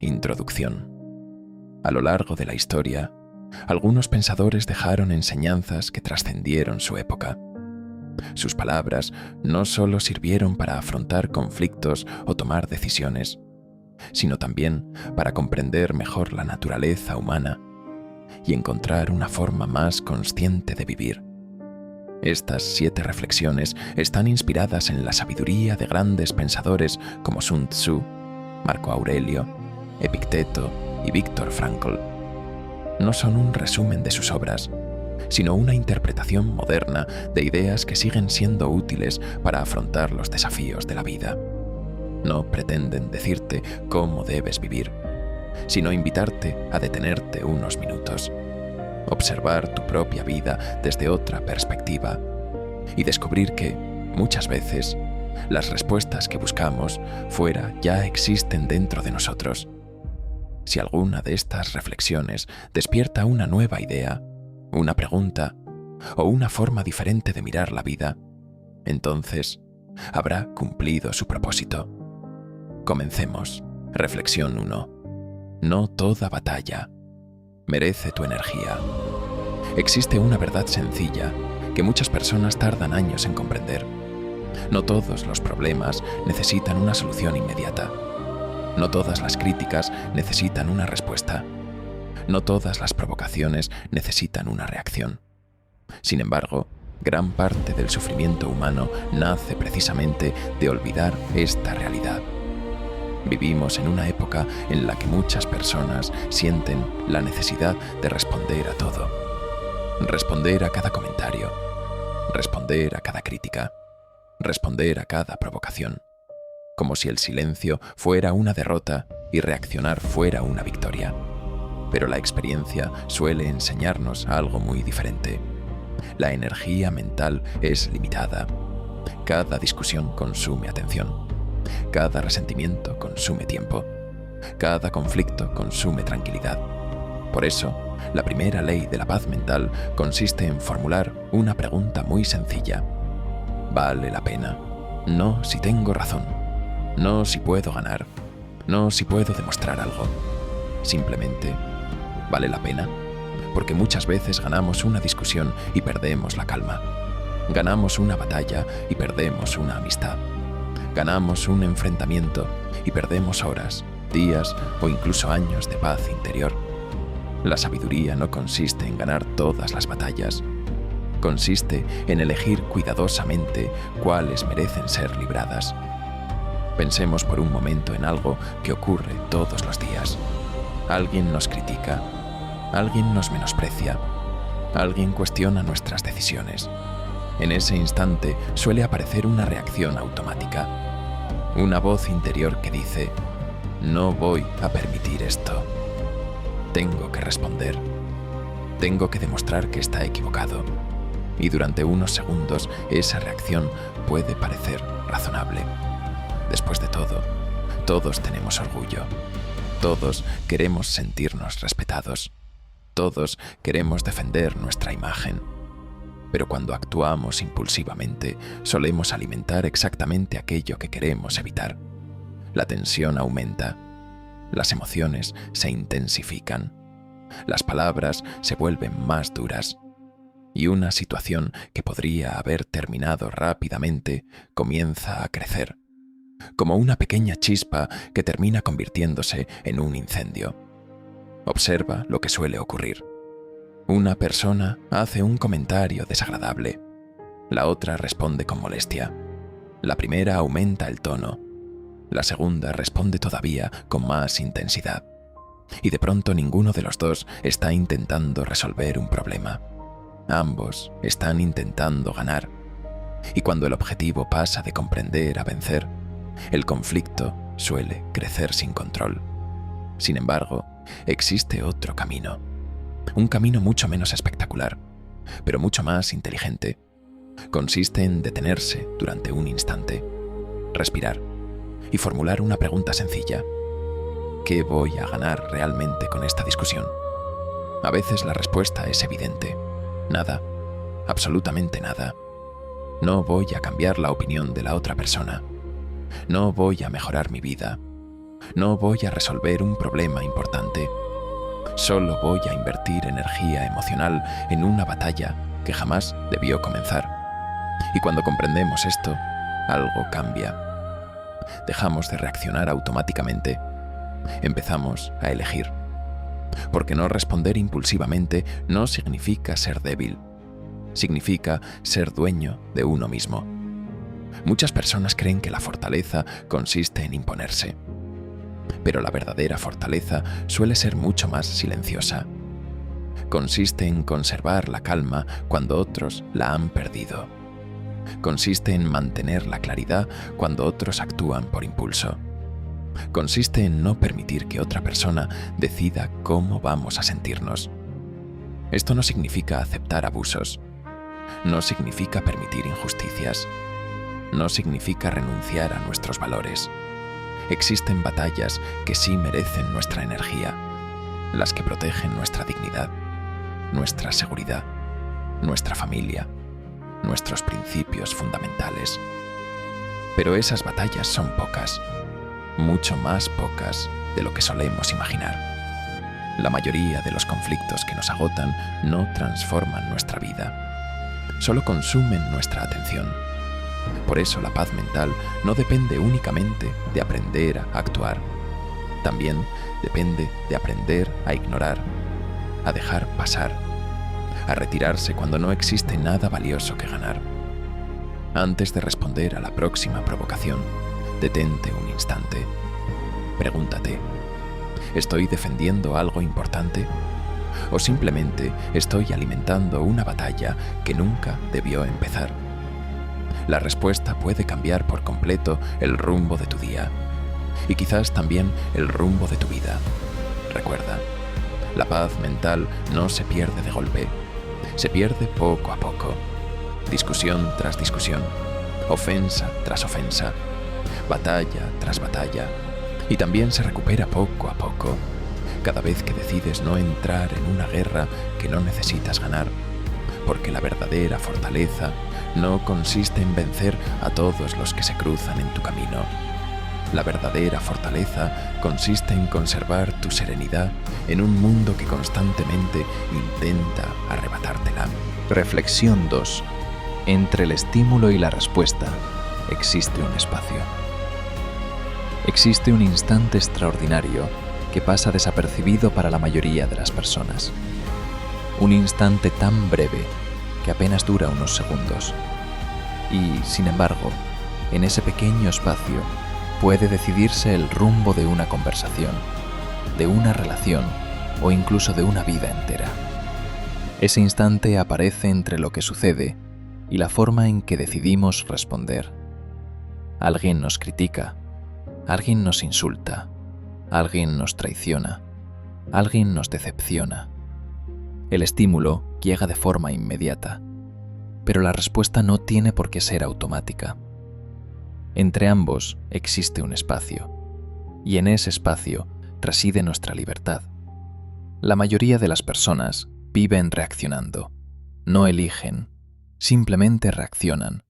Introducción. A lo largo de la historia, algunos pensadores dejaron enseñanzas que trascendieron su época. Sus palabras no solo sirvieron para afrontar conflictos o tomar decisiones, sino también para comprender mejor la naturaleza humana y encontrar una forma más consciente de vivir. Estas 7 reflexiones están inspiradas en la sabiduría de grandes pensadores como Sun Tzu, Marco Aurelio, Epicteto y Viktor Frankl. No son un resumen de sus obras, sino una interpretación moderna de ideas que siguen siendo útiles para afrontar los desafíos de la vida. No pretenden decirte cómo debes vivir, sino invitarte a detenerte unos minutos, observar tu propia vida desde otra perspectiva y descubrir que, muchas veces, las respuestas que buscamos fuera ya existen dentro de nosotros. Si alguna de estas reflexiones despierta una nueva idea, una pregunta o una forma diferente de mirar la vida, entonces habrá cumplido su propósito. Comencemos. Reflexión 1. No toda batalla merece tu energía. Existe una verdad sencilla que muchas personas tardan años en comprender. No todos los problemas necesitan una solución inmediata. No todas las críticas necesitan una respuesta. No todas las provocaciones necesitan una reacción. Sin embargo, gran parte del sufrimiento humano nace precisamente de olvidar esta realidad. Vivimos en una época en la que muchas personas sienten la necesidad de responder a todo. Responder a cada comentario. Responder a cada crítica. Responder a cada provocación. Como si el silencio fuera una derrota y reaccionar fuera una victoria. Pero la experiencia suele enseñarnos algo muy diferente. La energía mental es limitada. Cada discusión consume atención. Cada resentimiento consume tiempo. Cada conflicto consume tranquilidad. Por eso, la primera ley de la paz mental consiste en formular una pregunta muy sencilla. ¿Vale la pena? No si tengo razón. No si puedo ganar. No si puedo demostrar algo. Simplemente, ¿vale la pena? Porque muchas veces ganamos una discusión y perdemos la calma. Ganamos una batalla y perdemos una amistad. Ganamos un enfrentamiento y perdemos horas, días o incluso años de paz interior. La sabiduría no consiste en ganar todas las batallas. Consiste en elegir cuidadosamente cuáles merecen ser libradas. Pensemos por un momento en algo que ocurre todos los días. Alguien nos critica, alguien nos menosprecia, alguien cuestiona nuestras decisiones. En ese instante suele aparecer una reacción automática. Una voz interior que dice, no voy a permitir esto. Tengo que responder. Tengo que demostrar que está equivocado. Y durante unos segundos esa reacción puede parecer razonable. Después de todo, todos tenemos orgullo. Todos queremos sentirnos respetados. Todos queremos defender nuestra imagen. Pero cuando actuamos impulsivamente, solemos alimentar exactamente aquello que queremos evitar. La tensión aumenta. Las emociones se intensifican. Las palabras se vuelven más duras. Y una situación que podría haber terminado rápidamente comienza a crecer, como una pequeña chispa que termina convirtiéndose en un incendio. Observa lo que suele ocurrir. Una persona hace un comentario desagradable. La otra responde con molestia. La primera aumenta el tono. La segunda responde todavía con más intensidad. Y de pronto ninguno de los dos está intentando resolver un problema. Ambos están intentando ganar. Y cuando el objetivo pasa de comprender a vencer, el conflicto suele crecer sin control. Sin embargo, existe otro camino. Un camino mucho menos espectacular, pero mucho más inteligente. Consiste en detenerse durante un instante, respirar y formular una pregunta sencilla. ¿Qué voy a ganar realmente con esta discusión? A veces la respuesta es evidente. Nada, absolutamente nada. No voy a cambiar la opinión de la otra persona. No voy a mejorar mi vida. No voy a resolver un problema importante. Solo voy a invertir energía emocional en una batalla que jamás debió comenzar. Y cuando comprendemos esto, algo cambia. Dejamos de reaccionar automáticamente. Empezamos a elegir. Porque no responder impulsivamente no significa ser débil. Significa ser dueño de uno mismo. Muchas personas creen que la fortaleza consiste en imponerse. Pero la verdadera fortaleza suele ser mucho más silenciosa. Consiste en conservar la calma cuando otros la han perdido. Consiste en mantener la claridad cuando otros actúan por impulso. Consiste en no permitir que otra persona decida cómo vamos a sentirnos. Esto no significa aceptar abusos. No significa permitir injusticias. No significa renunciar a nuestros valores. Existen batallas que sí merecen nuestra energía, las que protegen nuestra dignidad, nuestra seguridad, nuestra familia, nuestros principios fundamentales. Pero esas batallas son pocas, mucho más pocas de lo que solemos imaginar. La mayoría de los conflictos que nos agotan no transforman nuestra vida, solo consumen nuestra atención. Por eso la paz mental no depende únicamente de aprender a actuar. También depende de aprender a ignorar, a dejar pasar, a retirarse cuando no existe nada valioso que ganar. Antes de responder a la próxima provocación, detente un instante. Pregúntate, ¿estoy defendiendo algo importante? ¿O simplemente estoy alimentando una batalla que nunca debió empezar? La respuesta puede cambiar por completo el rumbo de tu día y quizás también el rumbo de tu vida. Recuerda, la paz mental no se pierde de golpe, se pierde poco a poco, discusión tras discusión, ofensa tras ofensa, batalla tras batalla, y también se recupera poco a poco, cada vez que decides no entrar en una guerra que no necesitas ganar, porque la verdadera fortaleza no consiste en vencer a todos los que se cruzan en tu camino. La verdadera fortaleza consiste en conservar tu serenidad en un mundo que constantemente intenta arrebatártela. Reflexión 2. Entre el estímulo y la respuesta existe un espacio. Existe un instante extraordinario que pasa desapercibido para la mayoría de las personas. Un instante tan breve que apenas dura unos segundos. Y, sin embargo, en ese pequeño espacio puede decidirse el rumbo de una conversación, de una relación o incluso de una vida entera. Ese instante aparece entre lo que sucede y la forma en que decidimos responder. Alguien nos critica, alguien nos insulta, alguien nos traiciona, alguien nos decepciona. El estímulo llega de forma inmediata, pero la respuesta no tiene por qué ser automática. Entre ambos existe un espacio, y en ese espacio reside nuestra libertad. La mayoría de las personas viven reaccionando, no eligen, simplemente reaccionan.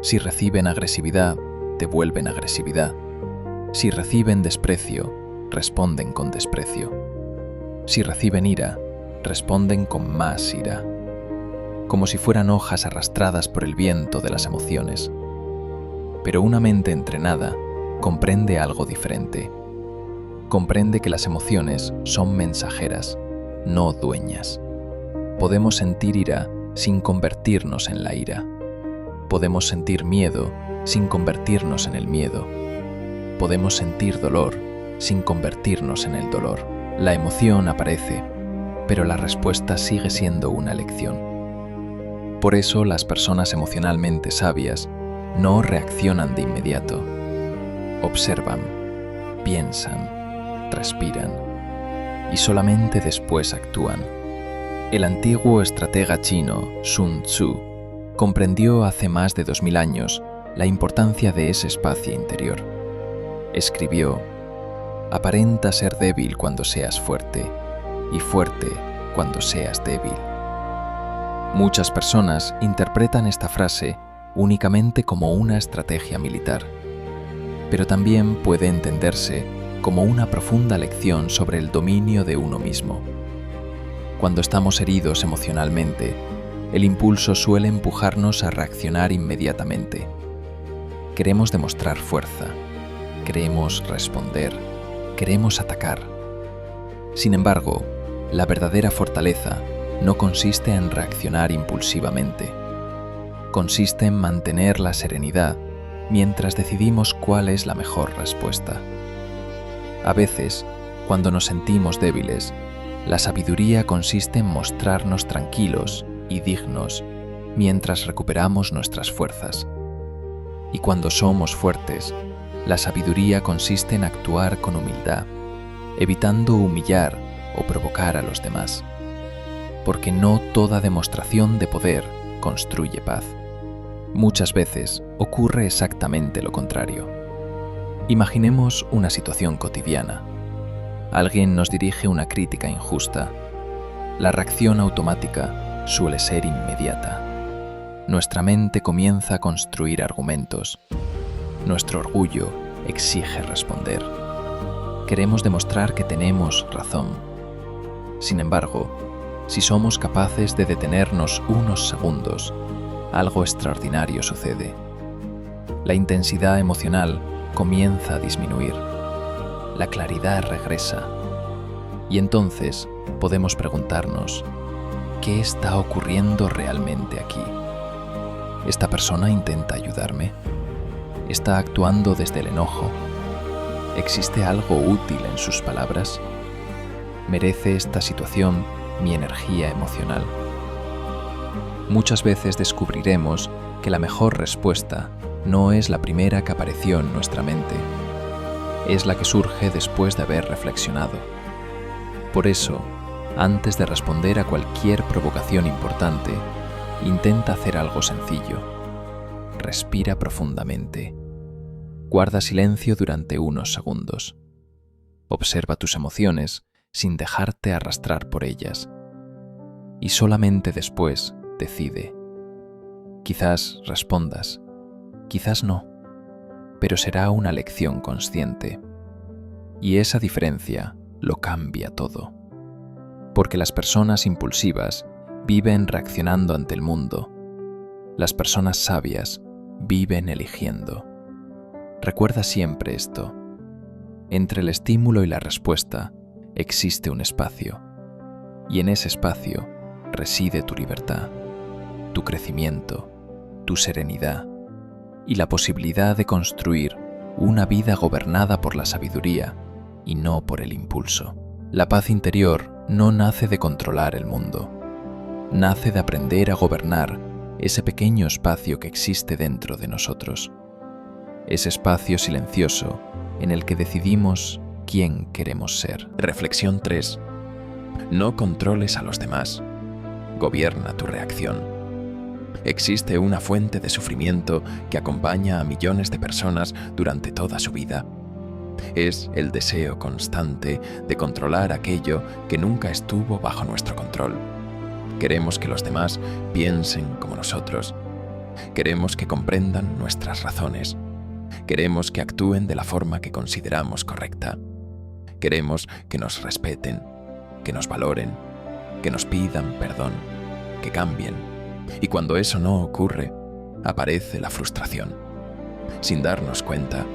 Si reciben agresividad, devuelven agresividad. Si reciben desprecio, responden con desprecio. Si reciben ira, responden con más ira, como si fueran hojas arrastradas por el viento de las emociones. Pero una mente entrenada comprende algo diferente. Comprende que las emociones son mensajeras, no dueñas. Podemos sentir ira sin convertirnos en la ira. Podemos sentir miedo sin convertirnos en el miedo. Podemos sentir dolor sin convertirnos en el dolor. La emoción aparece, pero la respuesta sigue siendo una elección. Por eso las personas emocionalmente sabias no reaccionan de inmediato. Observan, piensan, respiran y solamente después actúan. El antiguo estratega chino Sun Tzu comprendió hace más de 2000 años la importancia de ese espacio interior. Escribió: aparenta ser débil cuando seas fuerte y fuerte cuando seas débil. Muchas personas interpretan esta frase únicamente como una estrategia militar, pero también puede entenderse como una profunda lección sobre el dominio de uno mismo. Cuando estamos heridos emocionalmente, el impulso suele empujarnos a reaccionar inmediatamente. Queremos demostrar fuerza, queremos responder, queremos atacar. Sin embargo, la verdadera fortaleza no consiste en reaccionar impulsivamente. Consiste en mantener la serenidad mientras decidimos cuál es la mejor respuesta. A veces, cuando nos sentimos débiles, la sabiduría consiste en mostrarnos tranquilos y dignos mientras recuperamos nuestras fuerzas. Y cuando somos fuertes, la sabiduría consiste en actuar con humildad, evitando humillar o provocar a los demás. Porque no toda demostración de poder construye paz. Muchas veces ocurre exactamente lo contrario. Imaginemos una situación cotidiana. Alguien nos dirige una crítica injusta. La reacción automática suele ser inmediata. Nuestra mente comienza a construir argumentos. Nuestro orgullo exige responder. Queremos demostrar que tenemos razón. Sin embargo, si somos capaces de detenernos unos segundos, algo extraordinario sucede. La intensidad emocional comienza a disminuir. La claridad regresa. Y entonces podemos preguntarnos, ¿qué está ocurriendo realmente aquí? ¿Esta persona intenta ayudarme? ¿Está actuando desde el enojo? ¿Existe algo útil en sus palabras? ¿Merece esta situación mi energía emocional? Muchas veces descubriremos que la mejor respuesta no es la primera que apareció en nuestra mente. Es la que surge después de haber reflexionado. Por eso, antes de responder a cualquier provocación importante, intenta hacer algo sencillo. Respira profundamente. Guarda silencio durante unos segundos. Observa tus emociones sin dejarte arrastrar por ellas. Y solamente después decide. Quizás respondas, quizás no, pero será una lección consciente. Y esa diferencia lo cambia todo. Porque las personas impulsivas viven reaccionando ante el mundo. Las personas sabias viven eligiendo. Recuerda siempre esto. Entre el estímulo y la respuesta existe un espacio. Y en ese espacio reside tu libertad, tu crecimiento, tu serenidad y la posibilidad de construir una vida gobernada por la sabiduría y no por el impulso. La paz interior no nace de controlar el mundo. Nace de aprender a gobernar ese pequeño espacio que existe dentro de nosotros. Ese espacio silencioso en el que decidimos quién queremos ser. Reflexión 3. No controles a los demás. Gobierna tu reacción. Existe una fuente de sufrimiento que acompaña a millones de personas durante toda su vida. Es el deseo constante de controlar aquello que nunca estuvo bajo nuestro control. Queremos que los demás piensen como nosotros. Queremos que comprendan nuestras razones. Queremos que actúen de la forma que consideramos correcta. Queremos que nos respeten, que nos valoren, que nos pidan perdón, que cambien. Y cuando eso no ocurre, aparece la frustración. Sin darnos cuenta,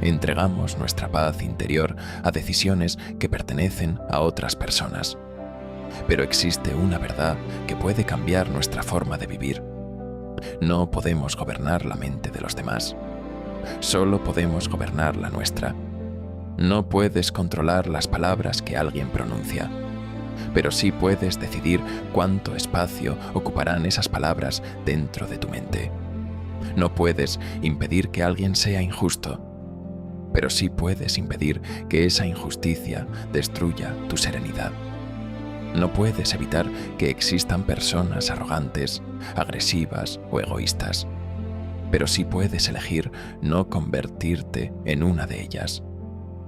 entregamos nuestra paz interior a decisiones que pertenecen a otras personas. Pero existe una verdad que puede cambiar nuestra forma de vivir. No podemos gobernar la mente de los demás. Solo podemos gobernar la nuestra. No puedes controlar las palabras que alguien pronuncia, pero sí puedes decidir cuánto espacio ocuparán esas palabras dentro de tu mente. No puedes impedir que alguien sea injusto, pero sí puedes impedir que esa injusticia destruya tu serenidad. No puedes evitar que existan personas arrogantes, agresivas o egoístas, pero sí puedes elegir no convertirte en una de ellas.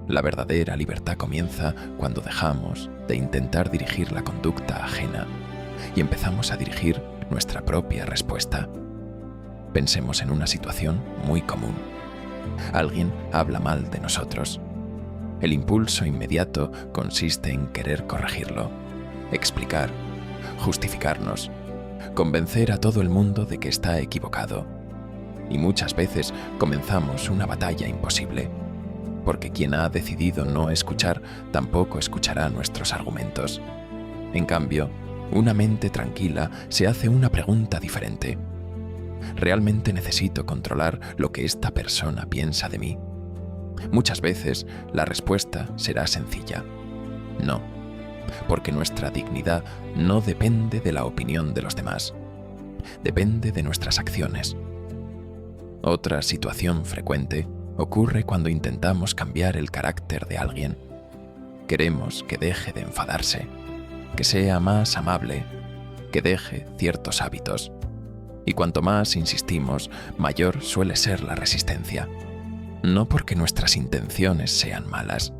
La verdadera libertad comienza cuando dejamos de intentar dirigir la conducta ajena y empezamos a dirigir nuestra propia respuesta. Pensemos en una situación muy común. Alguien habla mal de nosotros. El impulso inmediato consiste en querer corregirlo, explicar, justificarnos, convencer a todo el mundo de que está equivocado. Y muchas veces comenzamos una batalla imposible, porque quien ha decidido no escuchar tampoco escuchará nuestros argumentos. En cambio, una mente tranquila se hace una pregunta diferente. ¿Realmente necesito controlar lo que esta persona piensa de mí? Muchas veces la respuesta será sencilla. No, porque nuestra dignidad no depende de la opinión de los demás. Depende de nuestras acciones. Otra situación frecuente ocurre cuando intentamos cambiar el carácter de alguien. Queremos que deje de enfadarse, que sea más amable, que deje ciertos hábitos. Y cuanto más insistimos, mayor suele ser la resistencia. No porque nuestras intenciones sean malas,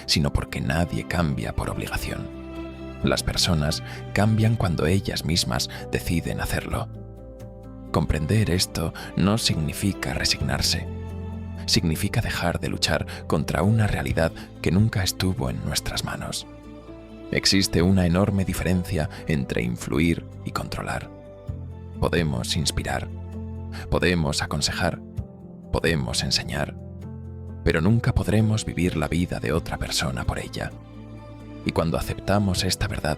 sino porque nadie cambia por obligación. Las personas cambian cuando ellas mismas deciden hacerlo. Comprender esto no significa resignarse. Significa dejar de luchar contra una realidad que nunca estuvo en nuestras manos. Existe una enorme diferencia entre influir y controlar. Podemos inspirar, podemos aconsejar, podemos enseñar, pero nunca podremos vivir la vida de otra persona por ella. Y cuando aceptamos esta verdad,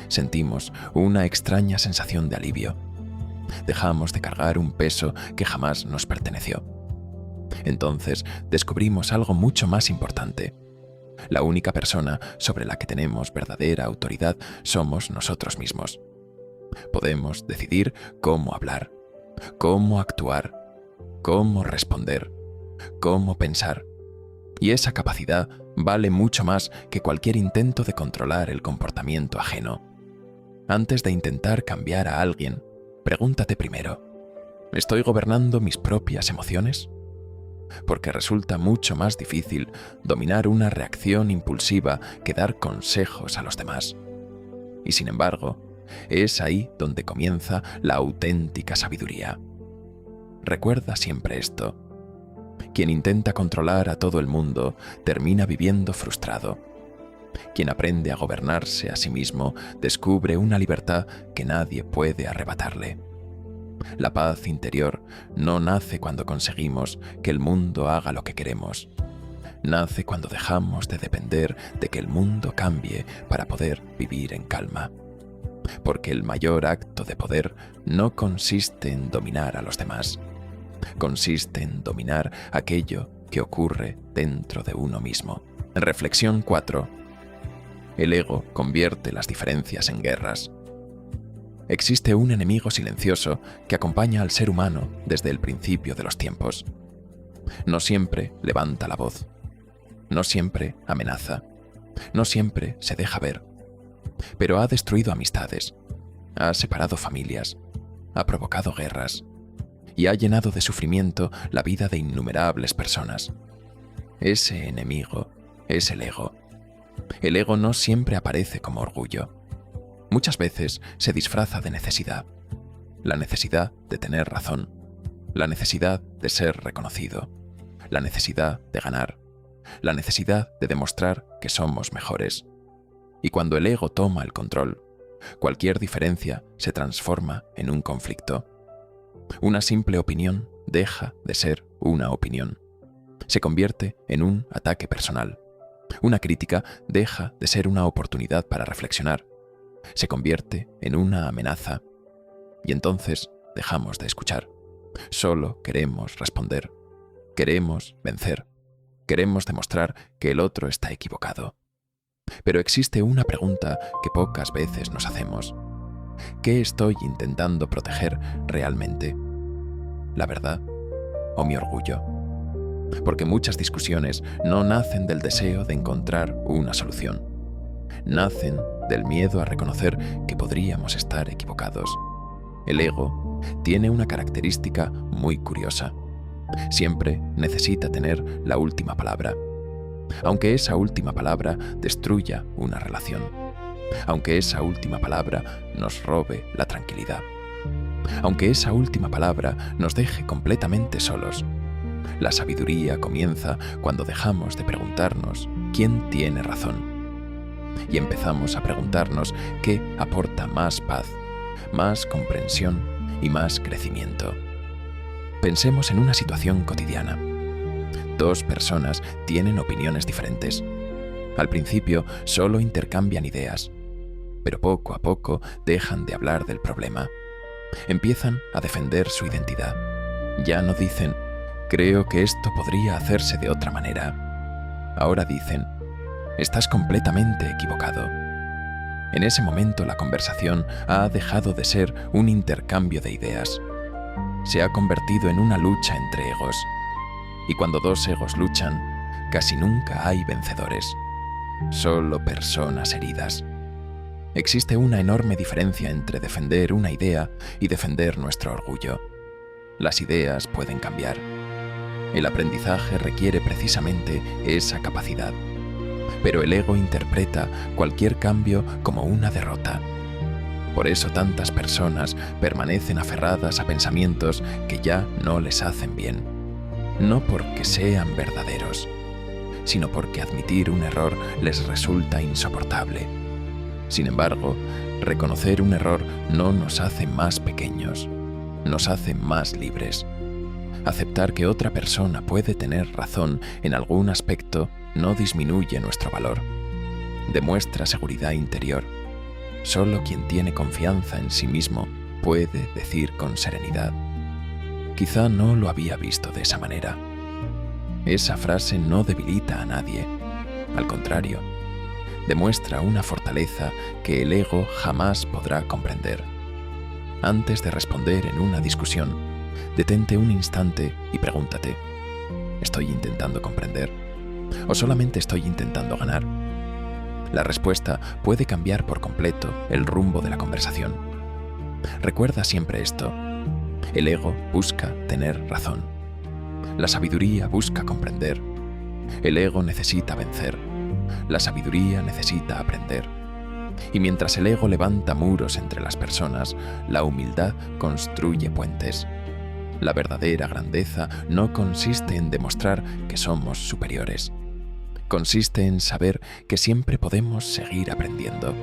sentimos una extraña sensación de alivio. Dejamos de cargar un peso que jamás nos perteneció. Entonces descubrimos algo mucho más importante. La única persona sobre la que tenemos verdadera autoridad somos nosotros mismos. Podemos decidir cómo hablar, cómo actuar, cómo responder, cómo pensar. Y esa capacidad vale mucho más que cualquier intento de controlar el comportamiento ajeno. Antes de intentar cambiar a alguien, pregúntate primero, ¿estoy gobernando mis propias emociones? Porque resulta mucho más difícil dominar una reacción impulsiva que dar consejos a los demás. Y sin embargo, es ahí donde comienza la auténtica sabiduría. Recuerda siempre esto. Quien intenta controlar a todo el mundo termina viviendo frustrado. Quien aprende a gobernarse a sí mismo descubre una libertad que nadie puede arrebatarle. La paz interior no nace cuando conseguimos que el mundo haga lo que queremos. Nace cuando dejamos de depender de que el mundo cambie para poder vivir en calma. Porque el mayor acto de poder no consiste en dominar a los demás. Consiste en dominar aquello que ocurre dentro de uno mismo. Reflexión 4. El ego convierte las diferencias en guerras. Existe un enemigo silencioso que acompaña al ser humano desde el principio de los tiempos. No siempre levanta la voz. No siempre amenaza. No siempre se deja ver. Pero ha destruido amistades, ha separado familias, ha provocado guerras y ha llenado de sufrimiento la vida de innumerables personas. Ese enemigo es el ego. El ego no siempre aparece como orgullo. Muchas veces se disfraza de necesidad. La necesidad de tener razón, la necesidad de ser reconocido, la necesidad de ganar, la necesidad de demostrar que somos mejores. Y cuando el ego toma el control, cualquier diferencia se transforma en un conflicto. Una simple opinión deja de ser una opinión. Se convierte en un ataque personal. Una crítica deja de ser una oportunidad para reflexionar. Se convierte en una amenaza. Y entonces dejamos de escuchar. Solo queremos responder. Queremos vencer. Queremos demostrar que el otro está equivocado. Pero existe una pregunta que pocas veces nos hacemos. ¿Qué estoy intentando proteger realmente? ¿La verdad o mi orgullo? Porque muchas discusiones no nacen del deseo de encontrar una solución. Nacen del miedo a reconocer que podríamos estar equivocados. El ego tiene una característica muy curiosa. Siempre necesita tener la última palabra. Aunque esa última palabra destruya una relación. Aunque esa última palabra nos robe la tranquilidad. Aunque esa última palabra nos deje completamente solos. La sabiduría comienza cuando dejamos de preguntarnos quién tiene razón. Y empezamos a preguntarnos qué aporta más paz, más comprensión y más crecimiento. Pensemos en una situación cotidiana. Dos personas tienen opiniones diferentes. Al principio solo intercambian ideas, pero poco a poco dejan de hablar del problema. Empiezan a defender su identidad. Ya no dicen, creo que esto podría hacerse de otra manera. Ahora dicen, estás completamente equivocado. En ese momento la conversación ha dejado de ser un intercambio de ideas. Se ha convertido en una lucha entre egos. Y cuando dos egos luchan, casi nunca hay vencedores, solo personas heridas. Existe una enorme diferencia entre defender una idea y defender nuestro orgullo. Las ideas pueden cambiar. El aprendizaje requiere precisamente esa capacidad. Pero el ego interpreta cualquier cambio como una derrota. Por eso tantas personas permanecen aferradas a pensamientos que ya no les hacen bien. No porque sean verdaderos, sino porque admitir un error les resulta insoportable. Sin embargo, reconocer un error no nos hace más pequeños, nos hace más libres. Aceptar que otra persona puede tener razón en algún aspecto no disminuye nuestro valor. Demuestra seguridad interior. Solo quien tiene confianza en sí mismo puede decir con serenidad, quizá no lo había visto de esa manera. Esa frase no debilita a nadie. Al contrario, demuestra una fortaleza que el ego jamás podrá comprender. Antes de responder en una discusión, detente un instante y pregúntate, ¿estoy intentando comprender? ¿O solamente estoy intentando ganar? La respuesta puede cambiar por completo el rumbo de la conversación. Recuerda siempre esto. El ego busca tener razón. La sabiduría busca comprender. El ego necesita vencer. La sabiduría necesita aprender. Y mientras el ego levanta muros entre las personas, la humildad construye puentes. La verdadera grandeza no consiste en demostrar que somos superiores. Consiste en saber que siempre podemos seguir aprendiendo.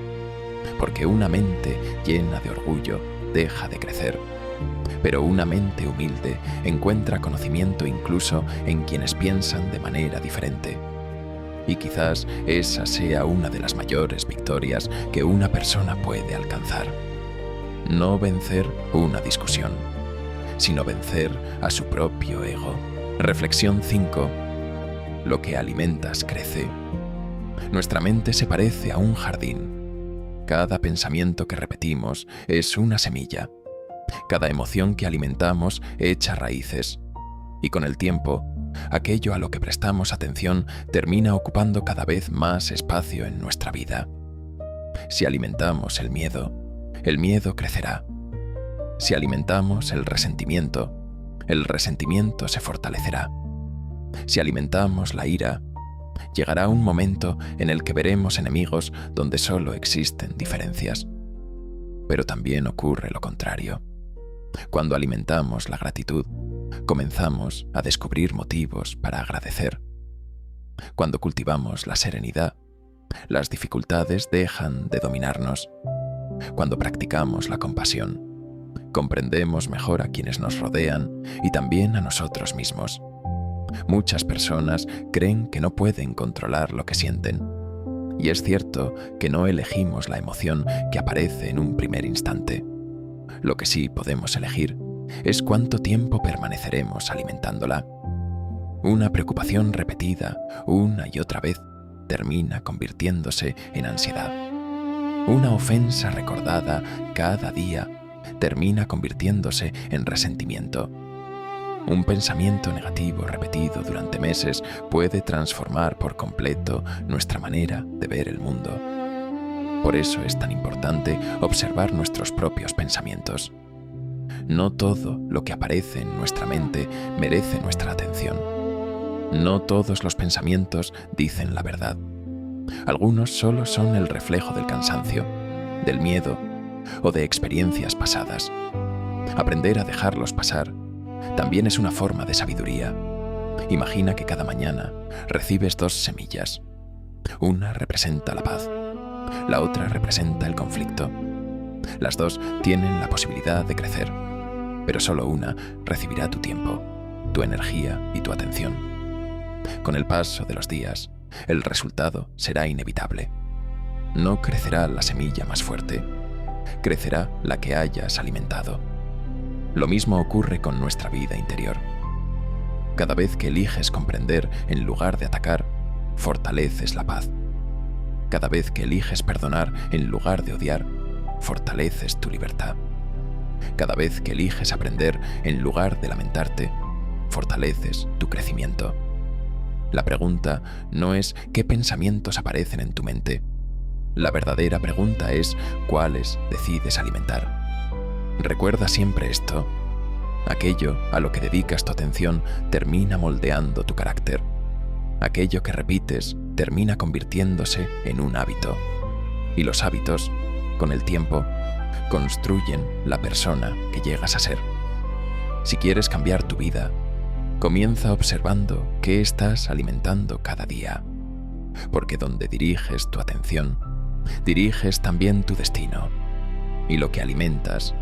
Porque una mente llena de orgullo deja de crecer. Pero una mente humilde encuentra conocimiento incluso en quienes piensan de manera diferente. Y quizás esa sea una de las mayores victorias que una persona puede alcanzar. No vencer una discusión, sino vencer a su propio ego. Reflexión 5. Lo que alimentas crece. Nuestra mente se parece a un jardín. Cada pensamiento que repetimos es una semilla. Cada emoción que alimentamos echa raíces. Y con el tiempo, aquello a lo que prestamos atención termina ocupando cada vez más espacio en nuestra vida. Si alimentamos el miedo crecerá. Si alimentamos el resentimiento se fortalecerá. Si alimentamos la ira, llegará un momento en el que veremos enemigos donde solo existen diferencias. Pero también ocurre lo contrario. Cuando alimentamos la gratitud, comenzamos a descubrir motivos para agradecer. Cuando cultivamos la serenidad, las dificultades dejan de dominarnos. Cuando practicamos la compasión, comprendemos mejor a quienes nos rodean y también a nosotros mismos. Muchas personas creen que no pueden controlar lo que sienten. Y es cierto que no elegimos la emoción que aparece en un primer instante. Lo que sí podemos elegir es cuánto tiempo permaneceremos alimentándola. Una preocupación repetida una y otra vez termina convirtiéndose en ansiedad. Una ofensa recordada cada día termina convirtiéndose en resentimiento. Un pensamiento negativo repetido durante meses puede transformar por completo nuestra manera de ver el mundo. Por eso es tan importante observar nuestros propios pensamientos. No todo lo que aparece en nuestra mente merece nuestra atención. No todos los pensamientos dicen la verdad. Algunos solo son el reflejo del cansancio, del miedo o de experiencias pasadas. Aprender a dejarlos pasar también es una forma de sabiduría. Imagina que cada mañana recibes 2 semillas, Una representa la paz, la otra representa el conflicto. Las dos tienen la posibilidad de crecer, pero solo una recibirá tu tiempo, tu energía y tu atención. Con el paso de los días, el resultado será inevitable. No crecerá la semilla más fuerte, crecerá la que hayas alimentado. Lo mismo ocurre con nuestra vida interior. Cada vez que eliges comprender en lugar de atacar, fortaleces la paz. Cada vez que eliges perdonar en lugar de odiar, fortaleces tu libertad. Cada vez que eliges aprender en lugar de lamentarte, fortaleces tu crecimiento. La pregunta no es qué pensamientos aparecen en tu mente. La verdadera pregunta es cuáles decides alimentar. Recuerda siempre esto. Aquello a lo que dedicas tu atención termina moldeando tu carácter. Aquello que repites termina convirtiéndose en un hábito. Y los hábitos, con el tiempo, construyen la persona que llegas a ser. Si quieres cambiar tu vida, comienza observando qué estás alimentando cada día. Porque donde diriges tu atención, diriges también tu destino. Y lo que alimentas,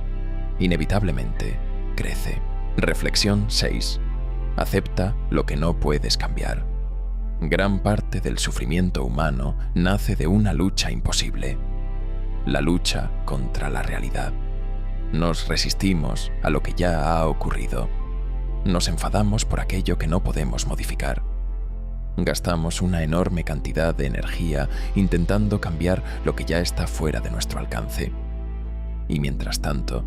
inevitablemente, crece. Reflexión 6. Acepta lo que no puedes cambiar. Gran parte del sufrimiento humano nace de una lucha imposible. La lucha contra la realidad. Nos resistimos a lo que ya ha ocurrido. Nos enfadamos por aquello que no podemos modificar. Gastamos una enorme cantidad de energía intentando cambiar lo que ya está fuera de nuestro alcance. Y mientras tanto,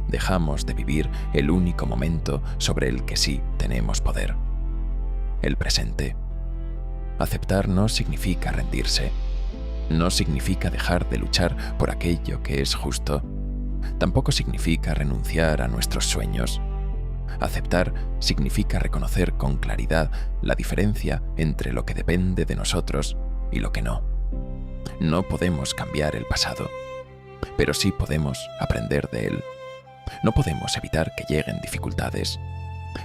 dejamos de vivir el único momento sobre el que sí tenemos poder: el presente. Aceptar no significa rendirse. No significa dejar de luchar por aquello que es justo. Tampoco significa renunciar a nuestros sueños. Aceptar significa reconocer con claridad la diferencia entre lo que depende de nosotros y lo que no. No podemos cambiar el pasado, pero sí podemos aprender de él. No podemos evitar que lleguen dificultades,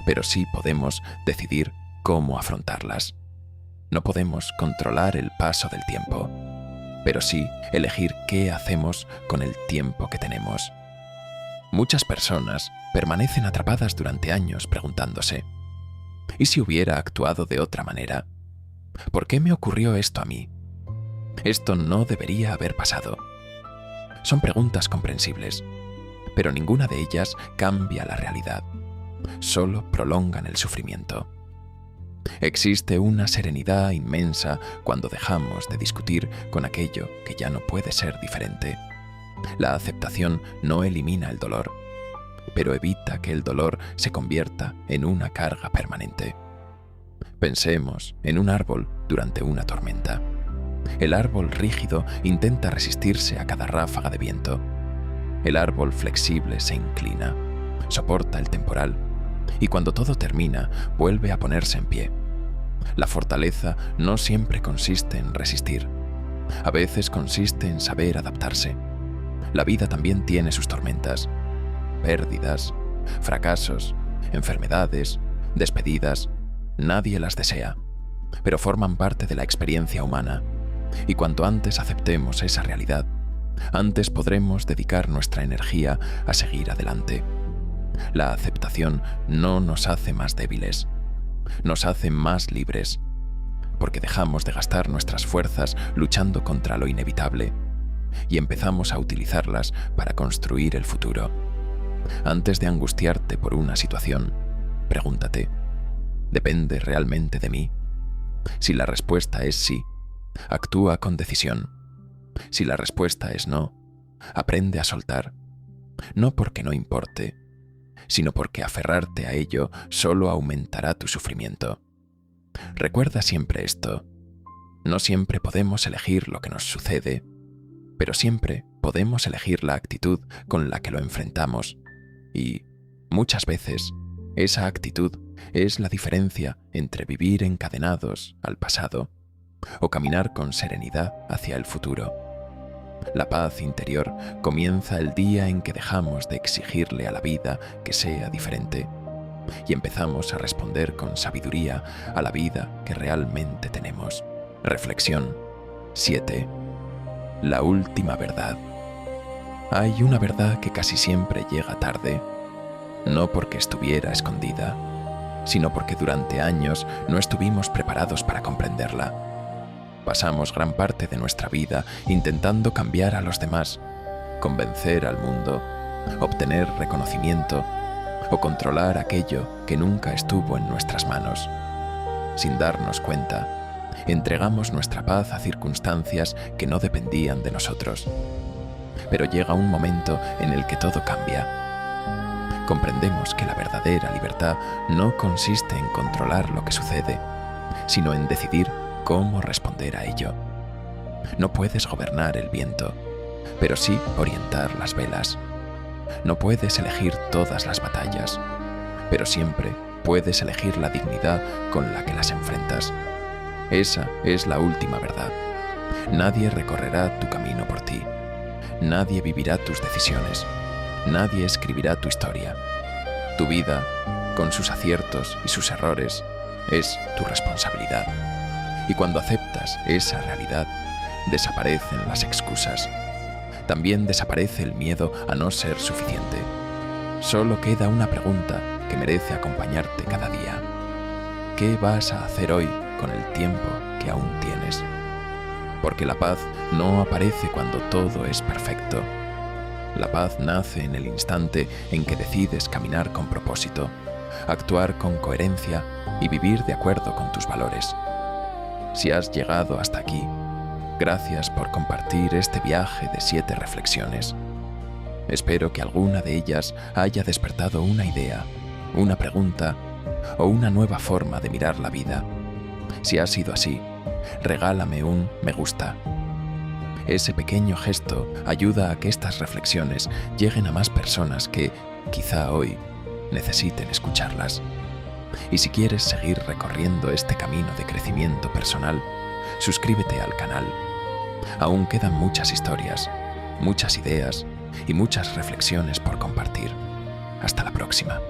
pero sí podemos decidir cómo afrontarlas. No podemos controlar el paso del tiempo, pero sí elegir qué hacemos con el tiempo que tenemos. Muchas personas permanecen atrapadas durante años preguntándose: ¿y si hubiera actuado de otra manera? ¿Por qué me ocurrió esto a mí? Esto no debería haber pasado. Son preguntas comprensibles, pero ninguna de ellas cambia la realidad. Solo prolongan el sufrimiento. Existe una serenidad inmensa cuando dejamos de discutir con aquello que ya no puede ser diferente. La aceptación no elimina el dolor, pero evita que el dolor se convierta en una carga permanente. Pensemos en un árbol durante una tormenta. El árbol rígido intenta resistirse a cada ráfaga de viento. El árbol flexible se inclina, soporta el temporal, y cuando todo termina, vuelve a ponerse en pie. La fortaleza no siempre consiste en resistir. A veces consiste en saber adaptarse. La vida también tiene sus tormentas, pérdidas, fracasos, enfermedades, despedidas. Nadie las desea, pero forman parte de la experiencia humana. Y cuanto antes aceptemos esa realidad, antes podremos dedicar nuestra energía a seguir adelante. La aceptación no nos hace más débiles, nos hace más libres, porque dejamos de gastar nuestras fuerzas luchando contra lo inevitable y empezamos a utilizarlas para construir el futuro. Antes de angustiarte por una situación, pregúntate: ¿depende realmente de mí? Si la respuesta es sí, actúa con decisión. Si la respuesta es no, aprende a soltar. No porque no importe, sino porque aferrarte a ello solo aumentará tu sufrimiento. Recuerda siempre esto: no siempre podemos elegir lo que nos sucede, pero siempre podemos elegir la actitud con la que lo enfrentamos. Y, muchas veces, esa actitud es la diferencia entre vivir encadenados al pasado o caminar con serenidad hacia el futuro. La paz interior comienza el día en que dejamos de exigirle a la vida que sea diferente y empezamos a responder con sabiduría a la vida que realmente tenemos. Reflexión 7. La última verdad. Hay una verdad que casi siempre llega tarde, no porque estuviera escondida, sino porque durante años no estuvimos preparados para comprenderla. Pasamos gran parte de nuestra vida intentando cambiar a los demás, convencer al mundo, obtener reconocimiento o controlar aquello que nunca estuvo en nuestras manos. Sin darnos cuenta, entregamos nuestra paz a circunstancias que no dependían de nosotros. Pero llega un momento en el que todo cambia. Comprendemos que la verdadera libertad no consiste en controlar lo que sucede, sino en decidir cómo responder a ello. No puedes gobernar el viento, pero sí orientar las velas. No puedes elegir todas las batallas, pero siempre puedes elegir la dignidad con la que las enfrentas. Esa es la última verdad. Nadie recorrerá tu camino por ti. Nadie vivirá tus decisiones. Nadie escribirá tu historia. Tu vida, con sus aciertos y sus errores, es tu responsabilidad. Y cuando aceptas esa realidad, desaparecen las excusas. También desaparece el miedo a no ser suficiente. Solo queda una pregunta que merece acompañarte cada día. ¿Qué vas a hacer hoy con el tiempo que aún tienes? Porque la paz no aparece cuando todo es perfecto. La paz nace en el instante en que decides caminar con propósito, actuar con coherencia y vivir de acuerdo con tus valores. Si has llegado hasta aquí, gracias por compartir este viaje de 7 reflexiones. Espero que alguna de ellas haya despertado una idea, una pregunta o una nueva forma de mirar la vida. Si ha sido así, regálame un me gusta. Ese pequeño gesto ayuda a que estas reflexiones lleguen a más personas que, quizá hoy, necesiten escucharlas. Y si quieres seguir recorriendo este camino de crecimiento personal, suscríbete al canal. Aún quedan muchas historias, muchas ideas y muchas reflexiones por compartir. Hasta la próxima.